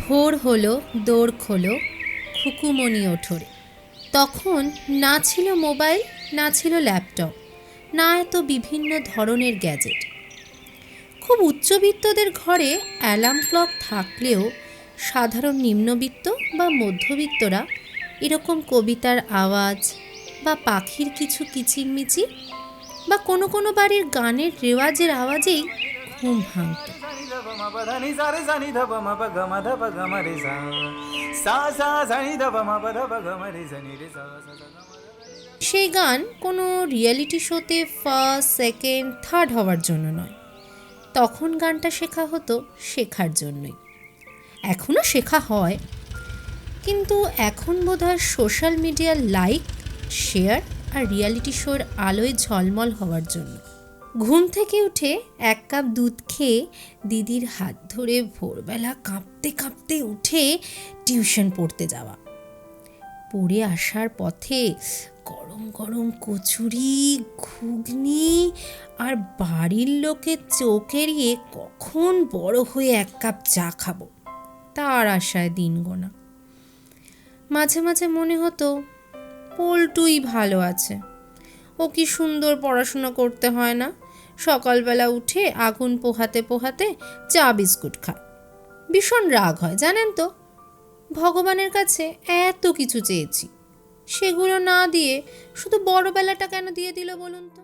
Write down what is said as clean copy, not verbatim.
ভোর হলো, দোর খোলো, খুকুমণি ওঠরে। তখন না ছিল মোবাইল, না ছিল ল্যাপটপ, না এত বিভিন্ন ধরনের গ্যাজেট। খুব উচ্চবিত্তদের ঘরে অ্যালার্ম ক্লক থাকলেও সাধারণ নিম্নবিত্ত বা মধ্যবিত্তরা এরকম কবিতার আওয়াজ বা পাখির কিছু কিচিরমিচির বা কোনো কোনো বাড়ির গানের রেওয়াজের আওয়াজেই ঘুম ভাঙত। সেই গান কোনো রিয়েলিটি শোতে ফার্স্ট, সেকেন্ড, থার্ড হওয়ার জন্য নয়। তখন গানটা শেখা হতো শেখার জন্যই। এখনও শেখা হয়, কিন্তু এখন বোধহয় সোশ্যাল মিডিয়ার লাইক, শেয়ার আর রিয়েলিটি শোর আলোয় ঝলমল হওয়ার জন্য। ঘুম থেকে উঠে 1 কাপ দুধ খেয়ে দিদির হাত ধরে ভোরবেলা কাঁপতে কাঁপতে উঠে টিউশন পড়তে যাওয়া। পড়ে আসার পথে গরম গরম কচুরি, ঘুগনি আর বাড়ির লোকের চোখ এড়িয়ে কখন বড় হয়ে 1 কাপ চা খাবো তার আশায় দিন গোনা। মাঝে মাঝে মনে হতো পল্টুই ভালো আছে, ও কি সুন্দর পড়াশোনা করতে হয় না, সকালবেলা উঠে আগুন পোহাতে পোহাতে চা বিস্কুট খায়। ভীষণ রাগ হয় জানেন তো। ভগবানের কাছে এত কিছু চেয়েছি, সেগুলো না দিয়ে শুধু বড়বেলাটা কেন দিয়ে দিল বলুন তো।